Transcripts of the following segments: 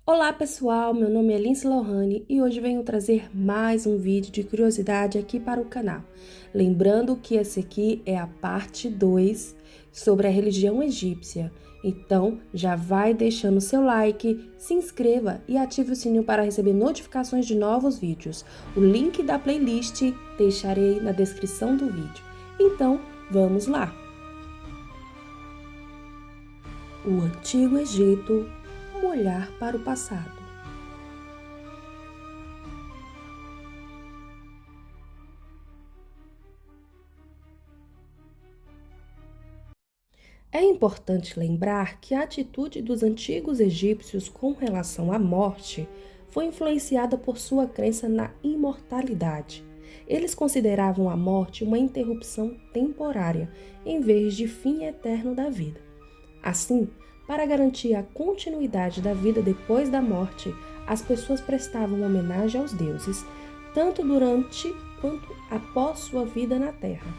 Olá pessoal, meu nome é Lindsay Lohane e hoje venho trazer mais um vídeo de curiosidade aqui para o canal. Lembrando que esse aqui é a parte 2 sobre a religião egípcia. Então já vai deixando seu like, se inscreva e ative o sininho para receber notificações de novos vídeos. O link da playlist deixarei na descrição do vídeo. Então vamos lá! O Antigo Egito, um olhar para o passado. É importante lembrar que a atitude dos antigos egípcios com relação à morte foi influenciada por sua crença na imortalidade. Eles consideravam a morte uma interrupção temporária, em vez de fim eterno da vida. Assim, para garantir a continuidade da vida depois da morte, as pessoas prestavam homenagem aos deuses, tanto durante quanto após sua vida na Terra.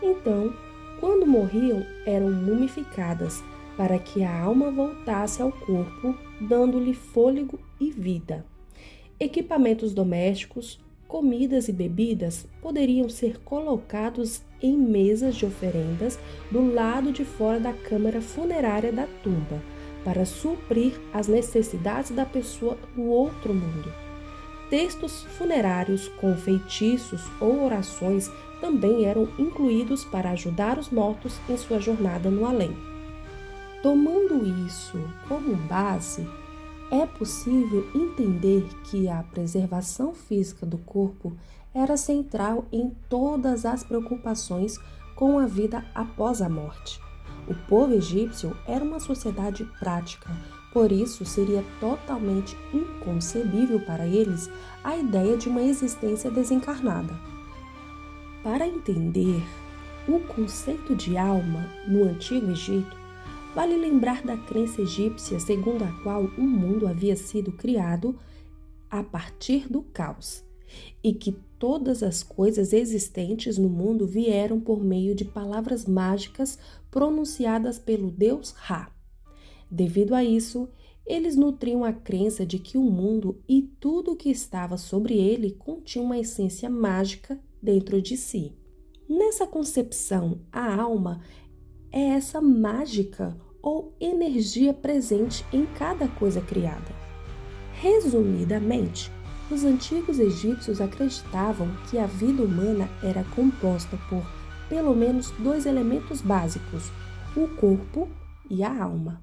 Então, quando morriam, eram mumificadas para que a alma voltasse ao corpo, dando-lhe fôlego e vida. Equipamentos domésticos, comidas e bebidas poderiam ser colocados em mesas de oferendas do lado de fora da câmara funerária da tumba, para suprir as necessidades da pessoa no outro mundo. Textos funerários com feitiços ou orações também eram incluídos para ajudar os mortos em sua jornada no além. Tomando isso como base, é possível entender que a preservação física do corpo era central em todas as preocupações com a vida após a morte. O povo egípcio era uma sociedade prática, por isso seria totalmente inconcebível para eles a ideia de uma existência desencarnada. Para entender o conceito de alma no Antigo Egito, vale lembrar da crença egípcia segundo a qual o mundo havia sido criado a partir do caos e que todas as coisas existentes no mundo vieram por meio de palavras mágicas pronunciadas pelo deus Ra. Devido a isso, eles nutriam a crença de que o mundo e tudo o que estava sobre ele continha uma essência mágica dentro de si. Nessa concepção, a alma é essa mágica ou energia presente em cada coisa criada. Resumidamente, os antigos egípcios acreditavam que a vida humana era composta por pelo menos dois elementos básicos, o corpo e a alma.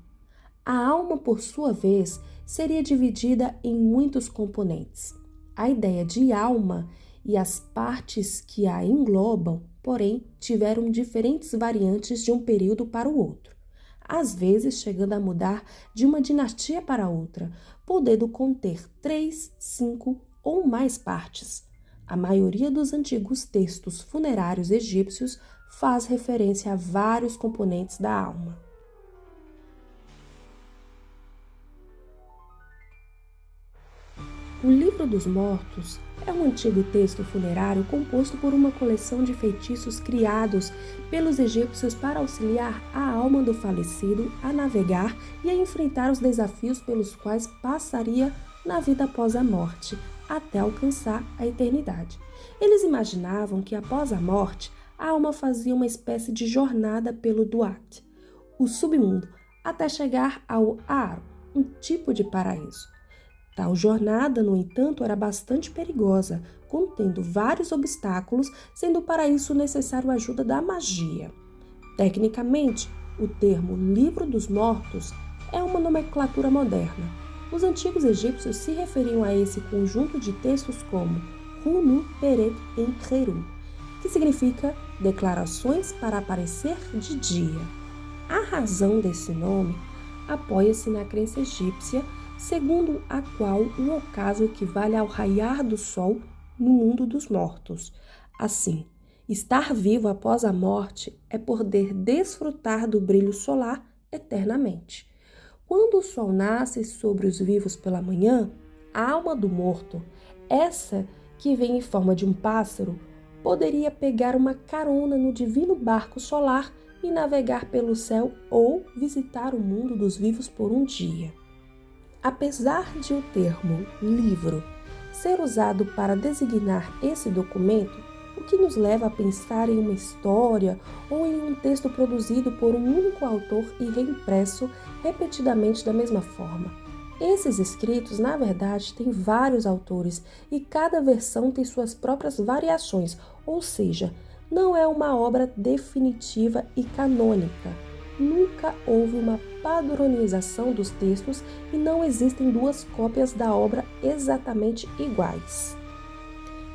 A alma, por sua vez, seria dividida em muitos componentes. A ideia de alma e as partes que a englobam, porém, tiveram diferentes variantes de um período para o outro, às vezes chegando a mudar de uma dinastia para outra, podendo conter 3, 5 ou mais partes. A maioria dos antigos textos funerários egípcios faz referência a vários componentes da alma. O Livro dos Mortos é um antigo texto funerário composto por uma coleção de feitiços criados pelos egípcios para auxiliar a alma do falecido a navegar e a enfrentar os desafios pelos quais passaria na vida após a morte, até alcançar a eternidade. Eles imaginavam que após a morte, a alma fazia uma espécie de jornada pelo Duat, o submundo, até chegar ao Aro, um tipo de paraíso. Tal jornada, no entanto, era bastante perigosa, contendo vários obstáculos, sendo para isso necessário a ajuda da magia. Tecnicamente, o termo Livro dos Mortos é uma nomenclatura moderna. Os antigos egípcios se referiam a esse conjunto de textos como Hunu Peret Enheru, que significa declarações para aparecer de dia. A razão desse nome apoia-se na crença egípcia, segundo a qual o ocaso equivale ao raiar do sol no mundo dos mortos. Assim, estar vivo após a morte é poder desfrutar do brilho solar eternamente. Quando o sol nasce sobre os vivos pela manhã, a alma do morto, essa que vem em forma de um pássaro, poderia pegar uma carona no divino barco solar e navegar pelo céu ou visitar o mundo dos vivos por um dia. Apesar de o termo livro ser usado para designar esse documento, o que nos leva a pensar em uma história ou em um texto produzido por um único autor e reimpresso repetidamente da mesma forma. Esses escritos, na verdade, têm vários autores e cada versão tem suas próprias variações, ou seja, não é uma obra definitiva e canônica. Nunca houve uma padronização dos textos e não existem duas cópias da obra exatamente iguais.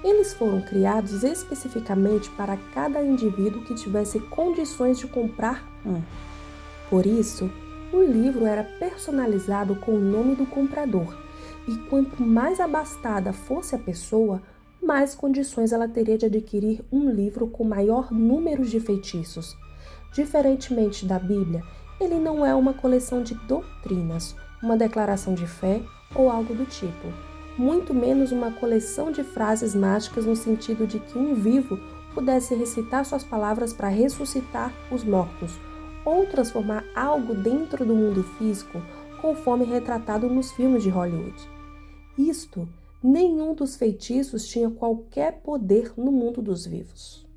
Eles foram criados especificamente para cada indivíduo que tivesse condições de comprar um. Por isso, o livro era personalizado com o nome do comprador, e quanto mais abastada fosse a pessoa, mais condições ela teria de adquirir um livro com maior número de feitiços. Diferentemente da Bíblia, ele não é uma coleção de doutrinas, uma declaração de fé ou algo do tipo, muito menos uma coleção de frases mágicas no sentido de que um vivo pudesse recitar suas palavras para ressuscitar os mortos, ou transformar algo dentro do mundo físico, conforme retratado nos filmes de Hollywood. Nenhum dos feitiços tinha qualquer poder no mundo dos vivos.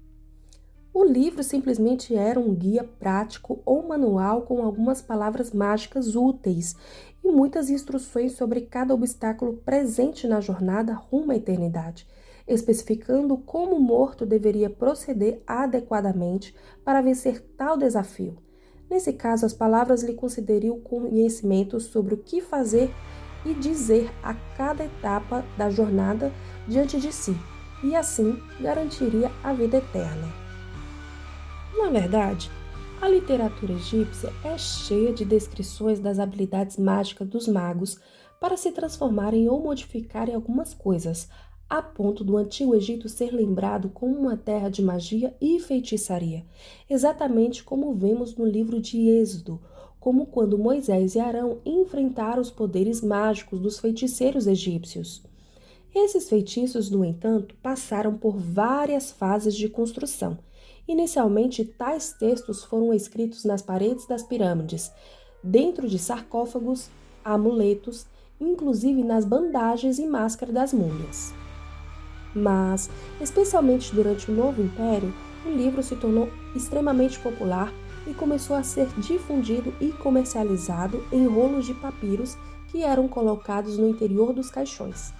O livro simplesmente era um guia prático ou manual com algumas palavras mágicas úteis e muitas instruções sobre cada obstáculo presente na jornada rumo à eternidade, especificando como o morto deveria proceder adequadamente para vencer tal desafio. Nesse caso, as palavras lhe concederiam conhecimento sobre o que fazer e dizer a cada etapa da jornada diante de si, e assim garantiria a vida eterna. Na verdade, a literatura egípcia é cheia de descrições das habilidades mágicas dos magos para se transformarem ou modificarem algumas coisas, a ponto do Antigo Egito ser lembrado como uma terra de magia e feitiçaria, exatamente como vemos no livro de Êxodo, como quando Moisés e Arão enfrentaram os poderes mágicos dos feiticeiros egípcios. Esses feitiços, no entanto, passaram por várias fases de construção. Inicialmente, tais textos foram escritos nas paredes das pirâmides, dentro de sarcófagos, amuletos, inclusive nas bandagens e máscaras das múmias. Mas, especialmente durante o Novo Império, o livro se tornou extremamente popular e começou a ser difundido e comercializado em rolos de papiros que eram colocados no interior dos caixões.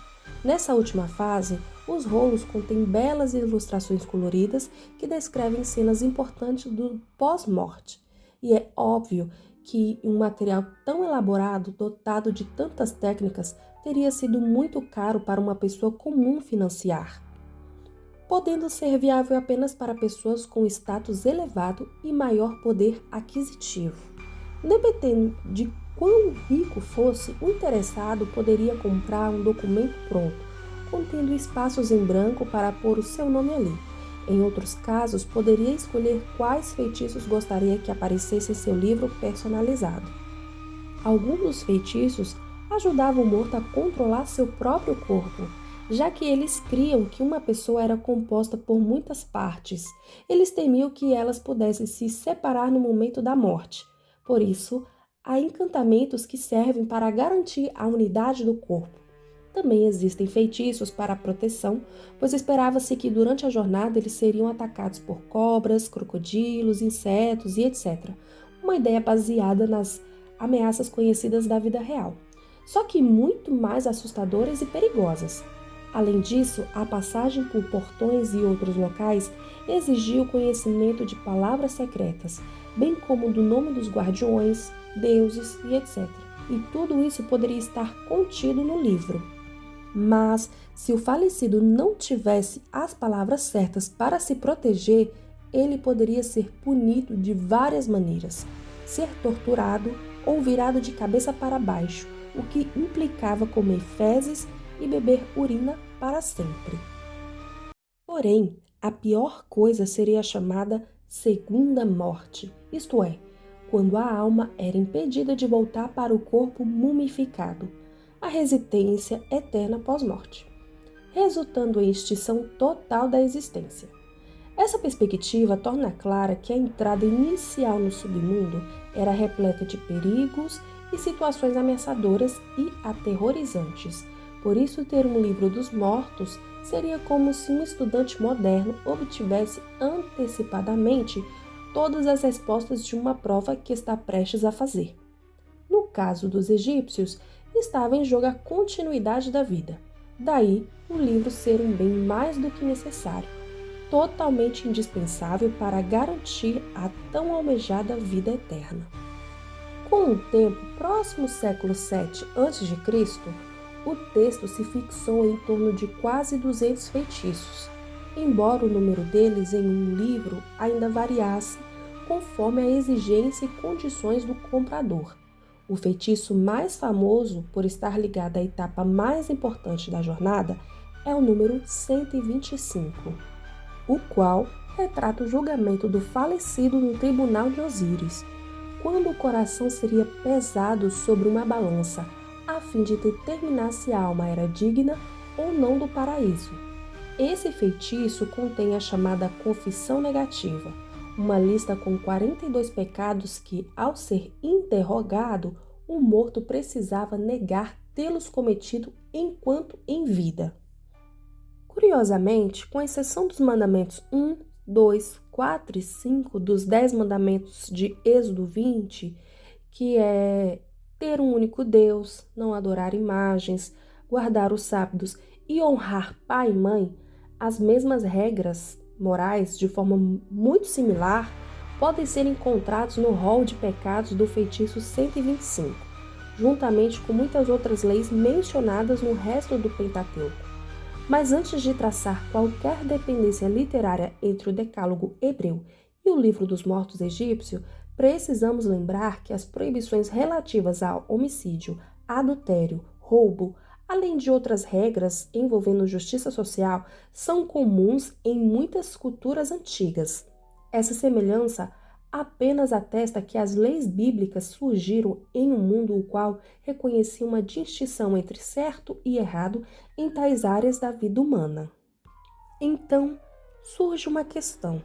Nessa última fase, os rolos contêm belas ilustrações coloridas que descrevem cenas importantes do pós-morte. E é óbvio que um material tão elaborado, dotado de tantas técnicas, teria sido muito caro para uma pessoa comum financiar, podendo ser viável apenas para pessoas com status elevado e maior poder aquisitivo. Dependendo de quão rico fosse, o interessado poderia comprar um documento pronto, contendo espaços em branco para pôr o seu nome ali. Em outros casos, poderia escolher quais feitiços gostaria que aparecesse em seu livro personalizado. Alguns dos feitiços ajudavam o morto a controlar seu próprio corpo, já que eles criam que uma pessoa era composta por muitas partes. Eles temiam que elas pudessem se separar no momento da morte. Por isso, há encantamentos que servem para garantir a unidade do corpo. Também existem feitiços para a proteção, pois esperava-se que durante a jornada eles seriam atacados por cobras, crocodilos, insetos e etc. Uma ideia baseada nas ameaças conhecidas da vida real, só que muito mais assustadoras e perigosas. Além disso, a passagem por portões e outros locais exigia o conhecimento de palavras secretas, bem como do nome dos guardiões, deuses e etc. E tudo isso poderia estar contido no livro. Mas, se o falecido não tivesse as palavras certas para se proteger, ele poderia ser punido de várias maneiras, ser torturado ou virado de cabeça para baixo, o que implicava comer fezes e beber urina para sempre. Porém, a pior coisa seria a chamada segunda morte, isto é, quando a alma era impedida de voltar para o corpo mumificado, a residência eterna pós-morte, resultando em extinção total da existência. Essa perspectiva torna clara que a entrada inicial no submundo era repleta de perigos e situações ameaçadoras e aterrorizantes. Por isso, ter um livro dos mortos seria como se um estudante moderno obtivesse antecipadamente todas as respostas de uma prova que está prestes a fazer. No caso dos egípcios, estava em jogo a continuidade da vida. Daí, o livro ser um bem mais do que necessário, totalmente indispensável para garantir a tão almejada vida eterna. Com o tempo, próximo ao século VII a.C., o texto se fixou em torno de quase 200 feitiços, embora o número deles em um livro ainda variasse conforme a exigência e condições do comprador. O feitiço mais famoso, por estar ligado à etapa mais importante da jornada, é o número 125, o qual retrata o julgamento do falecido no tribunal de Osíris, quando o coração seria pesado sobre uma balança, a fim de determinar se a alma era digna ou não do paraíso. Esse feitiço contém a chamada confissão negativa, uma lista com 42 pecados que, ao ser interrogado, o morto precisava negar tê-los cometido enquanto em vida. Curiosamente, com exceção dos mandamentos 1, 2, 4 e 5 dos 10 mandamentos de Êxodo 20, que é ter um único Deus, não adorar imagens, guardar os sábados e honrar pai e mãe, as mesmas regras morais, de forma muito similar, podem ser encontrados no rol de pecados do feitiço 125, juntamente com muitas outras leis mencionadas no resto do Pentateuco. Mas antes de traçar qualquer dependência literária entre o Decálogo hebreu e o Livro dos Mortos egípcio, precisamos lembrar que as proibições relativas ao homicídio, adultério, roubo, além de outras regras envolvendo justiça social, são comuns em muitas culturas antigas. Essa semelhança apenas atesta que as leis bíblicas surgiram em um mundo o qual reconhecia uma distinção entre certo e errado em tais áreas da vida humana. Então, surge uma questão.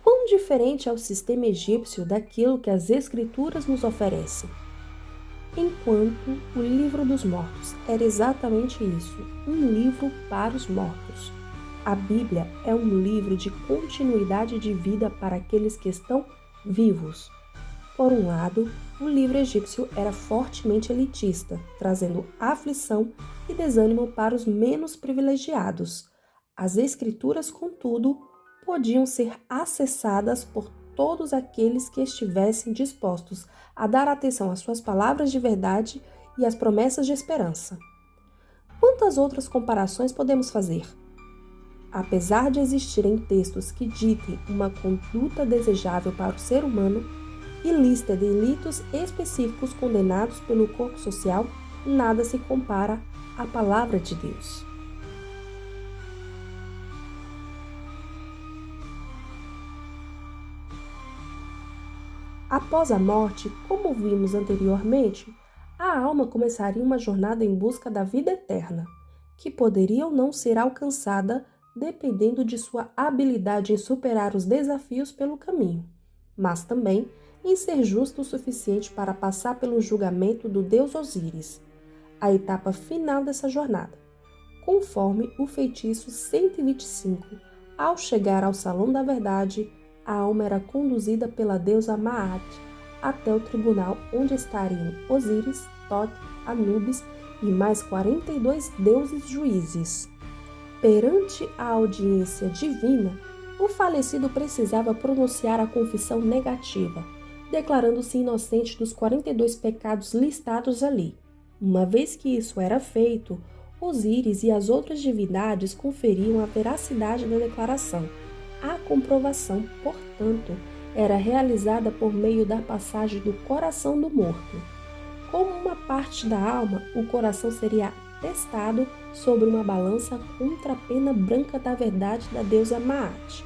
Quão diferente é o sistema egípcio daquilo que as Escrituras nos oferecem? Enquanto o Livro dos Mortos era exatamente isso, um livro para os mortos. A Bíblia é um livro de continuidade de vida para aqueles que estão vivos. Por um lado, o livro egípcio era fortemente elitista, trazendo aflição e desânimo para os menos privilegiados. As Escrituras, contudo, podiam ser acessadas por todos aqueles que estivessem dispostos a dar atenção às suas palavras de verdade e às promessas de esperança. Quantas outras comparações podemos fazer? Apesar de existirem textos que ditem uma conduta desejável para o ser humano e lista de delitos específicos condenados pelo corpo social, nada se compara à palavra de Deus. Após a morte, como vimos anteriormente, a alma começaria uma jornada em busca da vida eterna, que poderia ou não ser alcançada dependendo de sua habilidade em superar os desafios pelo caminho, mas também em ser justo o suficiente para passar pelo julgamento do deus Osíris, a etapa final dessa jornada. Conforme o feitiço 125, ao chegar ao Salão da Verdade, a alma era conduzida pela deusa Maat até o tribunal onde estariam Osíris, Tote, Anubis e mais 42 deuses juízes. Perante a audiência divina, o falecido precisava pronunciar a confissão negativa, declarando-se inocente dos 42 pecados listados ali. Uma vez que isso era feito, Osíris e as outras divindades conferiam a veracidade da declaração. A comprovação, portanto, era realizada por meio da passagem do coração do morto. Como uma parte da alma, o coração seria testado sobre uma balança contra a pena branca da verdade da deusa Maat.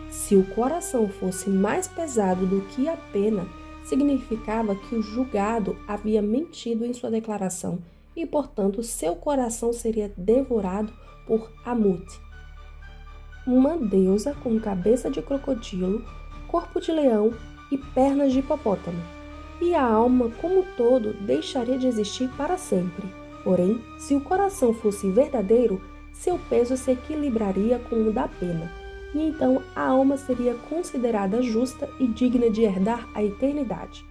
Se o coração fosse mais pesado do que a pena, significava que o julgado havia mentido em sua declaração e, portanto, seu coração seria devorado por Amut, uma deusa com cabeça de crocodilo, corpo de leão e pernas de hipopótamo. e a alma como todo deixaria de existir para sempre. Porém, se o coração fosse verdadeiro, seu peso se equilibraria com o da pena, e então a alma seria considerada justa e digna de herdar a eternidade.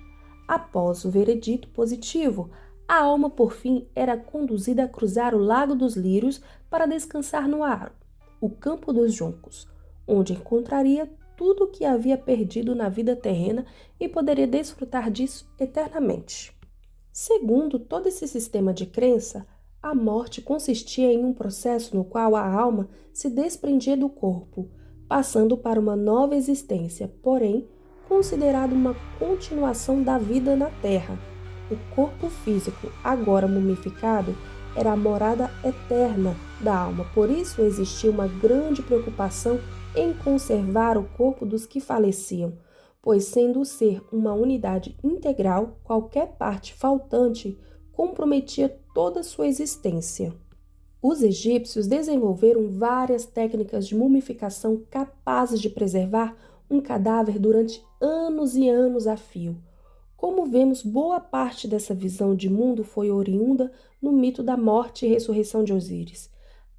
Após o veredito positivo, a alma, por fim, era conduzida a cruzar o Lago dos Lírios para descansar no Aro, o campo dos juncos, onde encontraria tudo o que havia perdido na vida terrena e poderia desfrutar disso eternamente. Segundo todo esse sistema de crença, a morte consistia em um processo no qual a alma se desprendia do corpo, passando para uma nova existência, porém, considerada uma continuação da vida na Terra. O corpo físico, agora mumificado, era a morada eterna da alma, por isso existia uma grande preocupação em conservar o corpo dos que faleciam, pois sendo o ser uma unidade integral, qualquer parte faltante comprometia toda a sua existência. Os egípcios desenvolveram várias técnicas de mumificação capazes de preservar um cadáver durante anos e anos a fio. Como vemos, boa parte dessa visão de mundo foi oriunda no mito da morte e ressurreição de Osíris.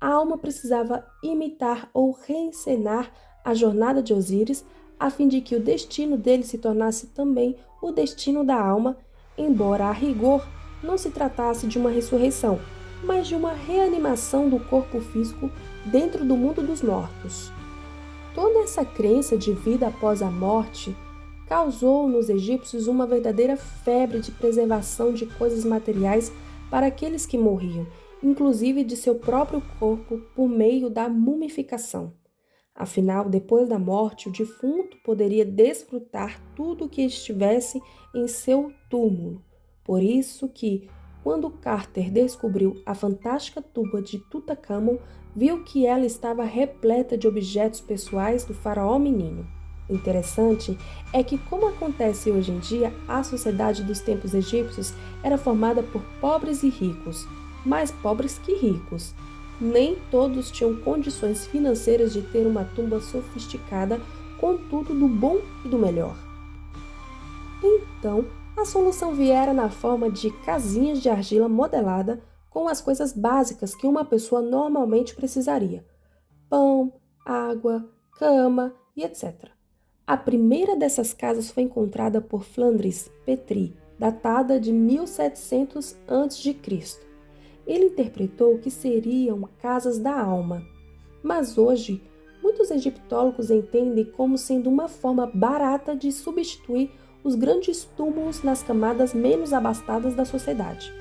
A alma precisava imitar ou reencenar a jornada de Osíris, a fim de que o destino dele se tornasse também o destino da alma, embora a rigor não se tratasse de uma ressurreição, mas de uma reanimação do corpo físico dentro do mundo dos mortos. Toda essa crença de vida após a morte causou nos egípcios uma verdadeira febre de preservação de coisas materiais para aqueles que morriam, inclusive de seu próprio corpo, por meio da mumificação. Afinal, depois da morte, o defunto poderia desfrutar tudo o que estivesse em seu túmulo. Por isso que, quando Carter descobriu a fantástica tumba de Tutankhamon, viu que ela estava repleta de objetos pessoais do faraó menino. O interessante é que, como acontece hoje em dia, a sociedade dos tempos egípcios era formada por pobres e ricos, mais pobres que ricos. Nem todos tinham condições financeiras de ter uma tumba sofisticada com tudo do bom e do melhor. Então, a solução viera na forma de casinhas de argila modelada com as coisas básicas que uma pessoa normalmente precisaria: pão, água, cama e etc. A primeira dessas casas foi encontrada por Flandres Petrie, datada de 1700 a.C. Ele interpretou que seriam casas da alma, mas hoje muitos egiptólogos entendem como sendo uma forma barata de substituir os grandes túmulos nas camadas menos abastadas da sociedade.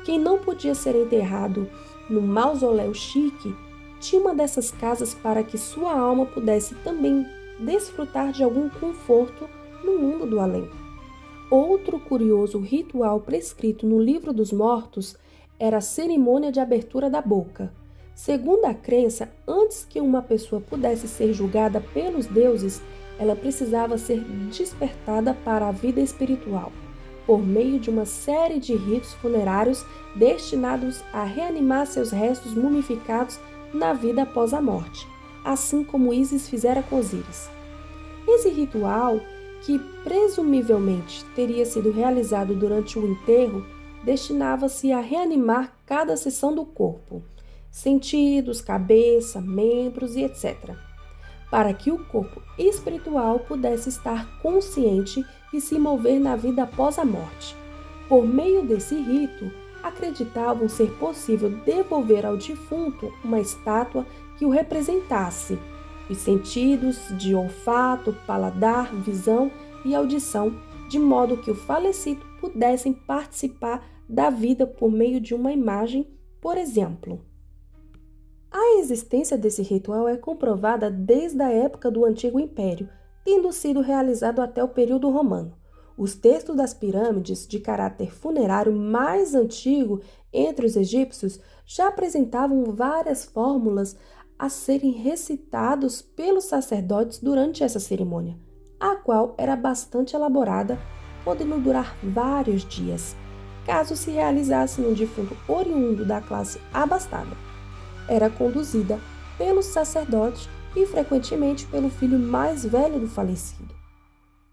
Quem não podia ser enterrado no mausoléu chique tinha uma dessas casas para que sua alma pudesse também desfrutar de algum conforto no mundo do além. Outro curioso ritual prescrito no Livro dos Mortos era a cerimônia de abertura da boca. Segundo a crença, antes que uma pessoa pudesse ser julgada pelos deuses, ela precisava ser despertada para a vida espiritual, por meio de uma série de ritos funerários destinados a reanimar seus restos mumificados na vida após a morte, assim como Ísis fizera com Osíris. Esse ritual, que presumivelmente teria sido realizado durante o enterro, destinava-se a reanimar cada seção do corpo, sentidos, cabeça, membros e etc., para que o corpo espiritual pudesse estar consciente e se mover na vida após a morte. Por meio desse rito, acreditavam ser possível devolver ao defunto uma estátua que o representasse, os sentidos de olfato, paladar, visão e audição, de modo que o falecido pudessem participar da vida por meio de uma imagem, por exemplo. A existência desse ritual é comprovada desde a época do Antigo Império, tendo sido realizado até o período romano. Os textos das pirâmides, de caráter funerário mais antigo entre os egípcios, já apresentavam várias fórmulas a serem recitados pelos sacerdotes durante essa cerimônia, a qual era bastante elaborada, podendo durar vários dias, caso se realizasse num defunto oriundo da classe abastada. Era conduzida pelos sacerdotes e frequentemente pelo filho mais velho do falecido.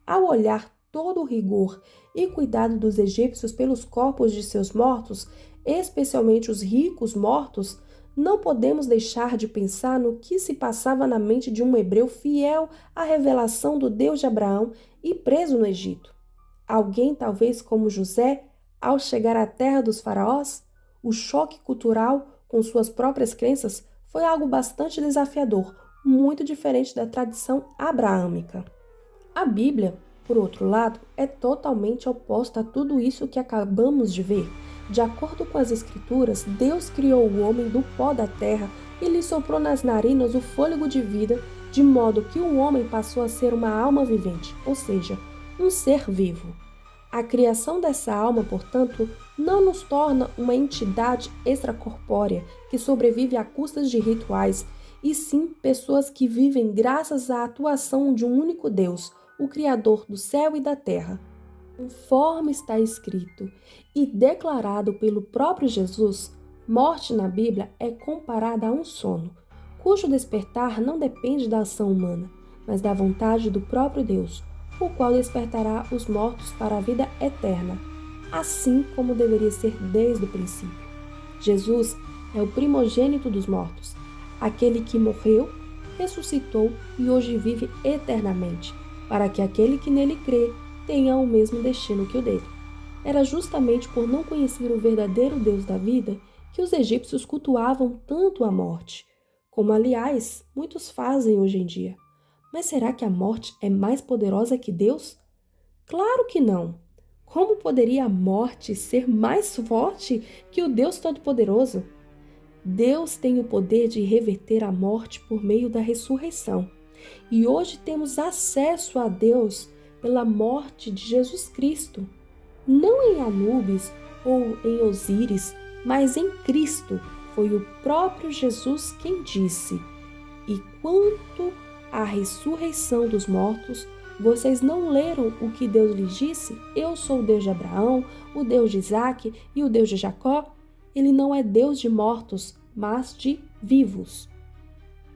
Ao olhar todo o rigor e cuidado dos egípcios pelos corpos de seus mortos, especialmente os ricos mortos, não podemos deixar de pensar no que se passava na mente de um hebreu fiel à revelação do Deus de Abraão e preso no Egito. Alguém talvez como José, ao chegar à terra dos faraós, o choque cultural com suas próprias crenças foi algo bastante desafiador, muito diferente da tradição abraâmica. A Bíblia, por outro lado, é totalmente oposta a tudo isso que acabamos de ver. De acordo com as Escrituras, Deus criou o homem do pó da terra e lhe soprou nas narinas o fôlego de vida, de modo que o homem passou a ser uma alma vivente, ou seja, um ser vivo. A criação dessa alma, portanto, não nos torna uma entidade extracorpórea que sobrevive à custas de rituais, e sim pessoas que vivem graças à atuação de um único Deus, o Criador do céu e da terra. Conforme está escrito e declarado pelo próprio Jesus, morte na Bíblia é comparada a um sono, cujo despertar não depende da ação humana, mas da vontade do próprio Deus, o qual despertará os mortos para a vida eterna, assim como deveria ser desde o princípio. Jesus é o primogênito dos mortos, aquele que morreu, ressuscitou e hoje vive eternamente, para que aquele que nele crê tenha o mesmo destino que o dele. Era justamente por não conhecer o verdadeiro Deus da vida que os egípcios cultuavam tanto a morte, como aliás muitos fazem hoje em dia. Mas será que a morte é mais poderosa que Deus? Claro que não! Como poderia a morte ser mais forte que o Deus Todo-Poderoso? Deus tem o poder de reverter a morte por meio da ressurreição. E hoje temos acesso a Deus pela morte de Jesus Cristo. Não em Anubis ou em Osíris, mas em Cristo. Foi o próprio Jesus quem disse: "E quanto à ressurreição dos mortos, vocês não leram o que Deus lhes disse? Eu sou o Deus de Abraão, o Deus de Isaque e o Deus de Jacó." Ele não é Deus de mortos, mas de vivos.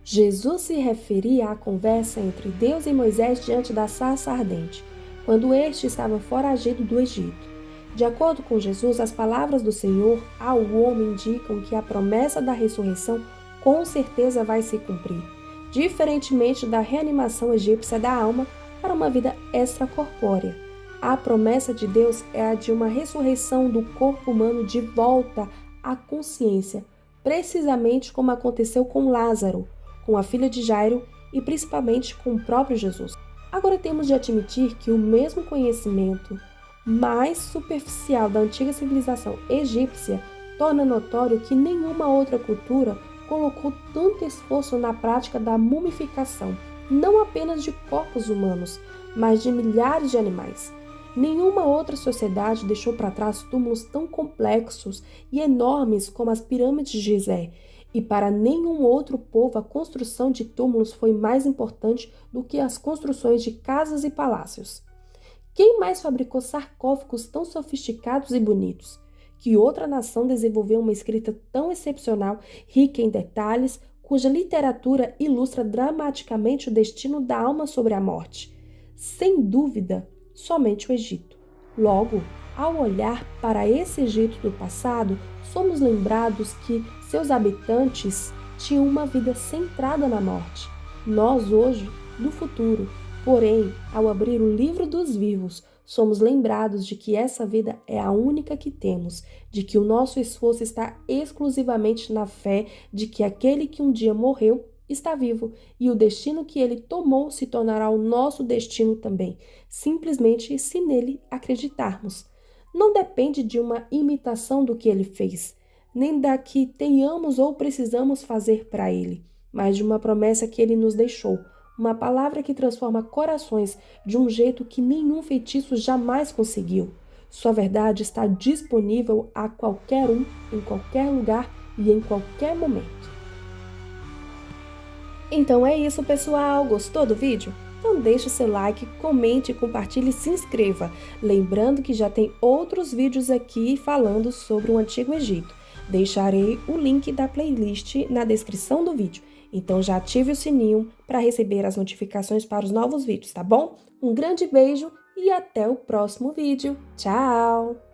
Jesus se referia à conversa entre Deus e Moisés diante da sarça ardente, quando este estava foragido do Egito. De acordo com Jesus, as palavras do Senhor ao homem indicam que a promessa da ressurreição com certeza vai se cumprir, diferentemente da reanimação egípcia da alma para uma vida extracorpórea. A promessa de Deus é a de uma ressurreição do corpo humano de volta à consciência, precisamente como aconteceu com Lázaro, com a filha de Jairo e principalmente com o próprio Jesus. Agora temos de admitir que o mesmo conhecimento mais superficial da antiga civilização egípcia torna notório que nenhuma outra cultura colocou tanto esforço na prática da mumificação, não apenas de corpos humanos, mas de milhares de animais. Nenhuma outra sociedade deixou para trás túmulos tão complexos e enormes como as pirâmides de Gizé, e para nenhum outro povo a construção de túmulos foi mais importante do que as construções de casas e palácios. Quem mais fabricou sarcófagos tão sofisticados e bonitos? Que outra nação desenvolveu uma escrita tão excepcional, rica em detalhes, cuja literatura ilustra dramaticamente o destino da alma sobre a morte? Sem dúvida, somente o Egito. Logo, ao olhar para esse Egito do passado, somos lembrados que seus habitantes tinham uma vida centrada na morte. Nós, hoje, do futuro. Porém, ao abrir o livro dos vivos, somos lembrados de que essa vida é a única que temos, de que o nosso esforço está exclusivamente na fé de que aquele que um dia morreu está vivo e o destino que ele tomou se tornará o nosso destino também, simplesmente se nele acreditarmos. Não depende de uma imitação do que ele fez, nem da que tenhamos ou precisamos fazer para ele, mas de uma promessa que ele nos deixou, uma palavra que transforma corações de um jeito que nenhum feitiço jamais conseguiu. Sua verdade está disponível a qualquer um, em qualquer lugar e em qualquer momento. Então é isso, pessoal. Gostou do vídeo? Então deixe seu like, comente, compartilhe e se inscreva. Lembrando que já tem outros vídeos aqui falando sobre o Antigo Egito. Deixarei o link da playlist na descrição do vídeo. Então já ative o sininho para receber as notificações para os novos vídeos, tá bom? Um grande beijo e até o próximo vídeo. Tchau!